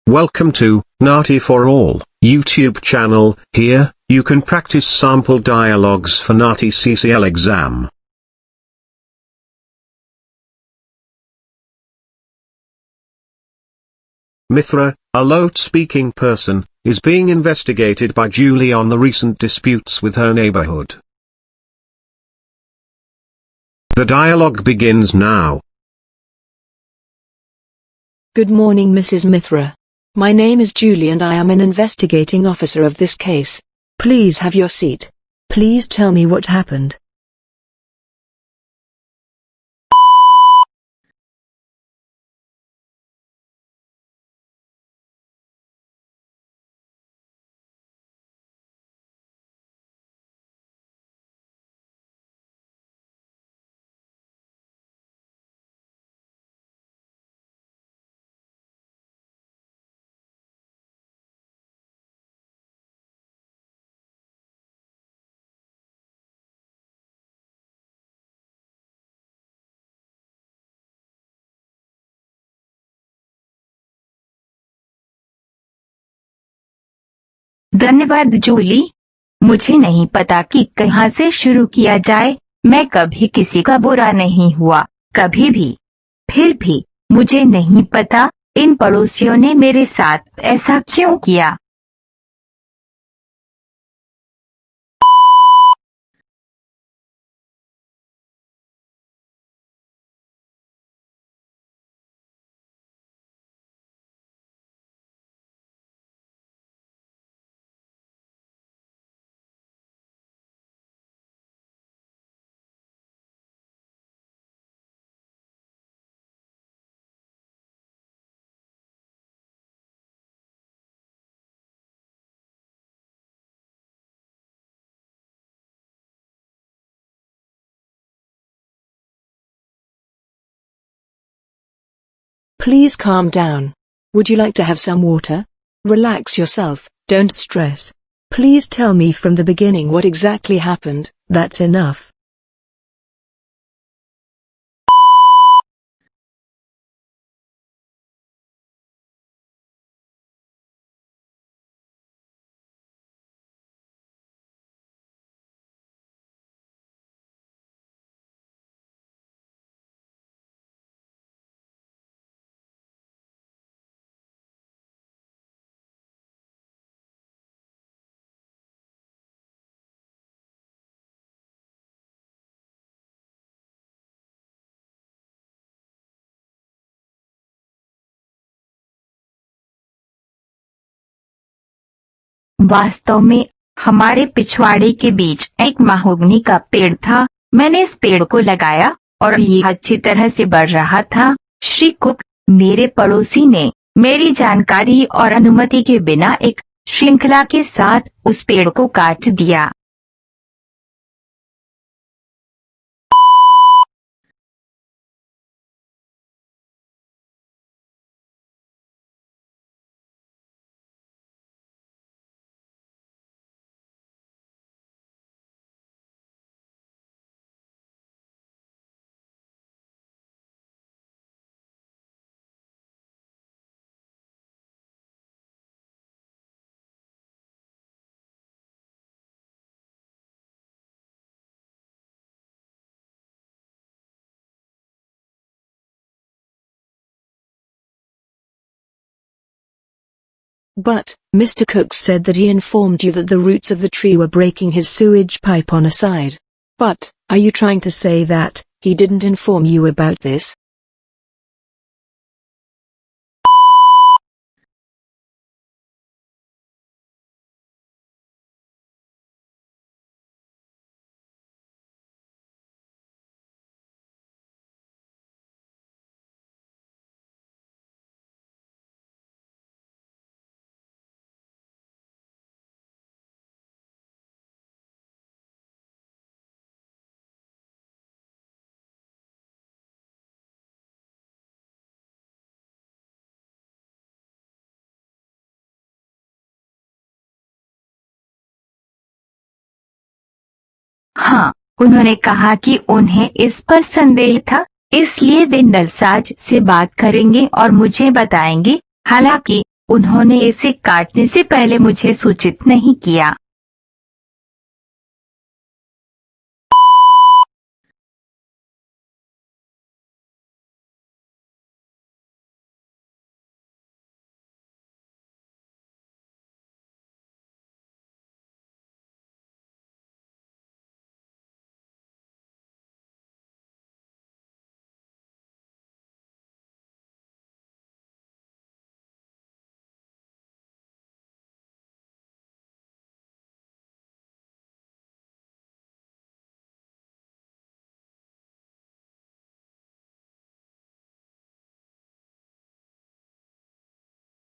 Welcome to Nati for All YouTube channel. Here, you can practice sample dialogues for Nati CCL exam. Mithra, a Lote-speaking person, is being investigated by Julie on the recent disputes with her neighborhood. The dialogue begins now. Good morning, Mrs. Mithra. My name is Julie and I am an investigating officer of this case. Please have your seat. Please tell me what happened. धन्यवाद जूली। मुझे नहीं पता कि कहां से शुरू किया जाए। मैं कभी किसी का बुरा नहीं हुआ, कभी भी। फिर भी मुझे नहीं पता इन पड़ोसियों ने मेरे साथ ऐसा क्यों किया। Please calm down. Would you like to have some water? Relax yourself, don't stress. Please tell me from the beginning what exactly happened. That's enough. वास्तव में हमारे पिछवाड़े के बीच एक महोगनी का पेड़ था। मैंने इस पेड़ को लगाया और ये अच्छी तरह से बढ़ रहा था। श्री कुक, मेरे पड़ोसी ने मेरी जानकारी और अनुमति के बिना एक श्रृंखला के साथ उस पेड़ को काट दिया। But, Mr. Cook said that he informed you that the roots of the tree were breaking his sewage pipe on a side. But, are you trying to say that he didn't inform you about this? हाँ, उन्होंने कहा कि उन्हें इस पर संदेह था, इसलिए वे नलसाज से बात करेंगे और मुझे बताएंगे। हालांकि उन्होंने इसे काटने से पहले मुझे सूचित नहीं किया।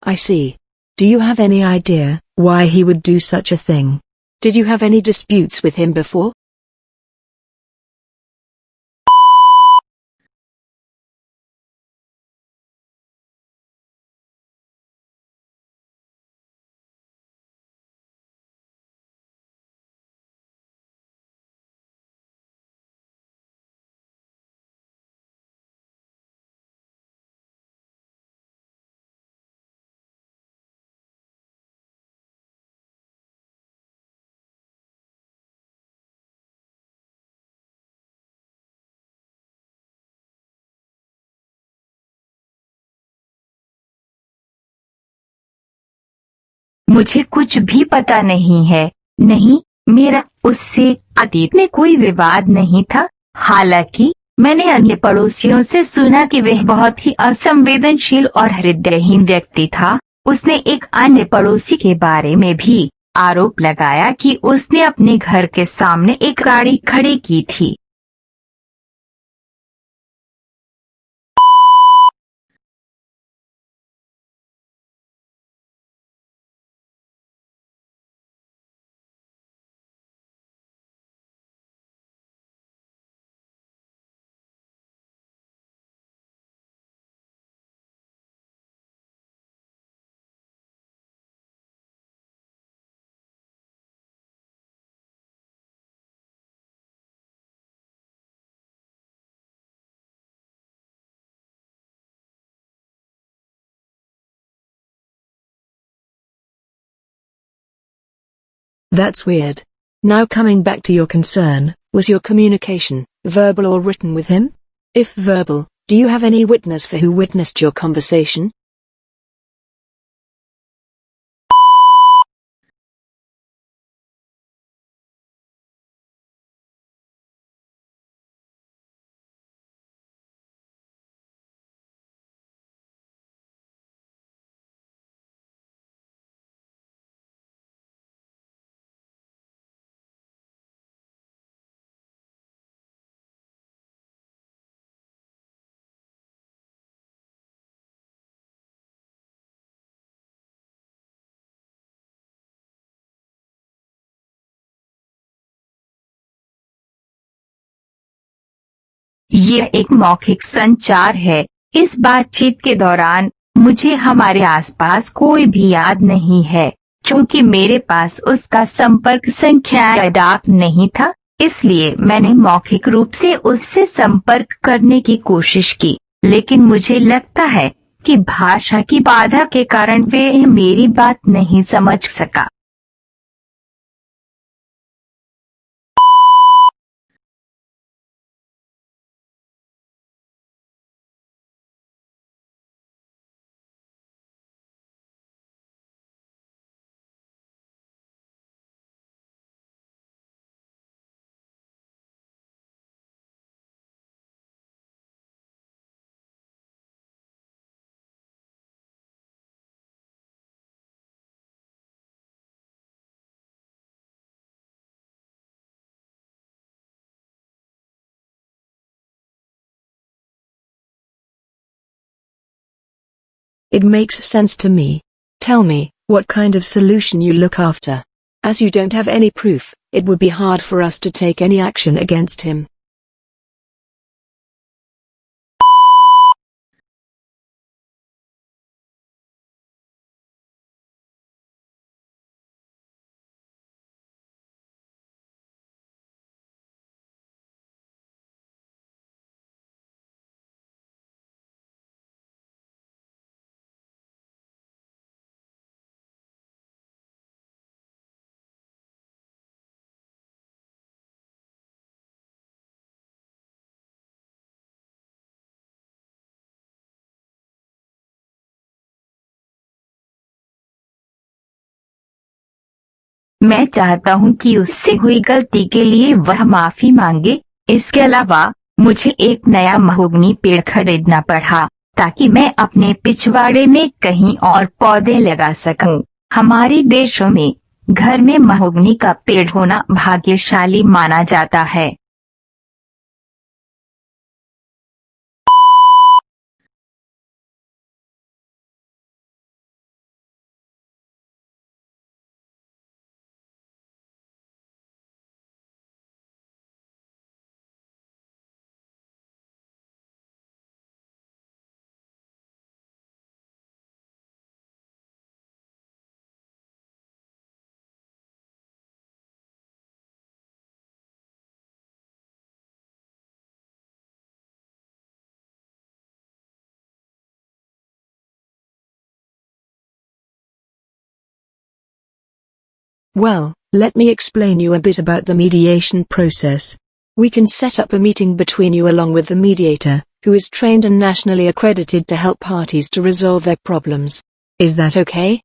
I see. Do you have any idea why he would do such a thing? Did you have any disputes with him before? मुझे कुछ भी पता नहीं है। नहीं, मेरा उससे अतीत में कोई विवाद नहीं था। हालांकि मैंने अन्य पड़ोसियों से सुना कि वह बहुत ही असंवेदनशील और हृदयहीन व्यक्ति था। उसने एक अन्य पड़ोसी के बारे में भी आरोप लगाया कि उसने अपने घर के सामने एक गाड़ी खड़ी की थी। That's weird. Now coming back to your concern, was your communication verbal or written with him? If verbal, do you have any witness for who witnessed your conversation? यह एक मौखिक संचार है। इस बातचीत के दौरान मुझे हमारे आसपास कोई भी याद नहीं है। चूंकि मेरे पास उसका संपर्क संख्या या डाक नहीं था, इसलिए मैंने मौखिक रूप से उससे संपर्क करने की कोशिश की। लेकिन मुझे लगता है कि भाषा की बाधा के कारण वह मेरी बात नहीं समझ सका। It makes sense to me. Tell me, what kind of solution you look after? As you don't have any proof, it would be hard for us to take any action against him. मैं चाहता हूँ कि उससे हुई गलती के लिए वह माफी मांगे। इसके अलावा मुझे एक नया महोगनी पेड़ खरीदना पड़ा ताकि मैं अपने पिछवाड़े में कहीं और पौधे लगा सकूं। हमारे देशों में घर में महोगनी का पेड़ होना भाग्यशाली माना जाता है। Well, let me explain you a bit about the mediation process. We can set up a meeting between you along with the mediator, who is trained and nationally accredited to help parties to resolve their problems. Is that okay?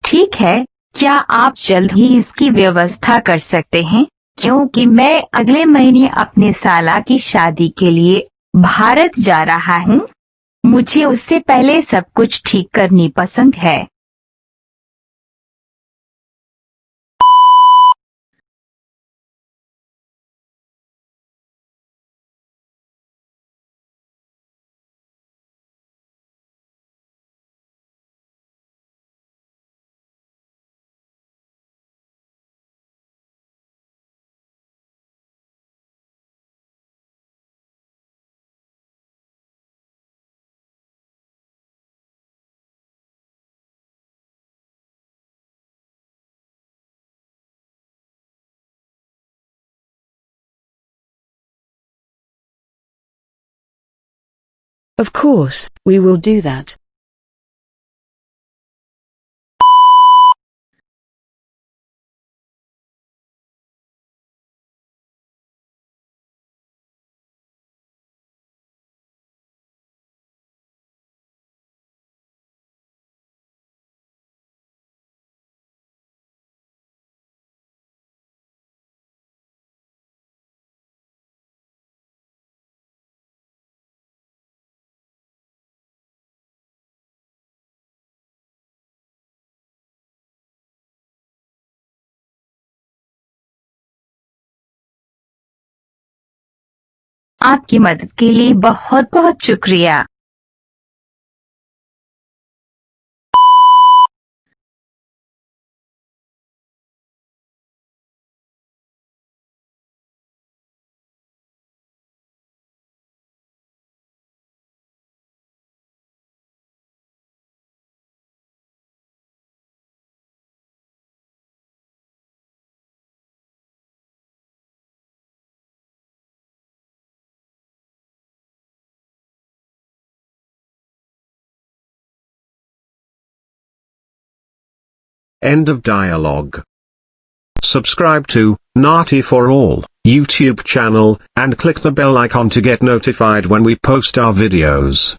ठीक है, क्या आप जल्द ही इसकी व्यवस्था कर सकते हैं? क्योंकि मैं अगले महीने अपने साला की शादी के लिए भारत जा रहा हूँ। मुझे उससे पहले सब कुछ ठीक करनी पसंद है। Of course, we will do that. आपकी मदद के लिए बहुत बहुत शुक्रिया। End of dialogue. Subscribe to Nati for All YouTube channel and click the bell icon to get notified when we post our videos.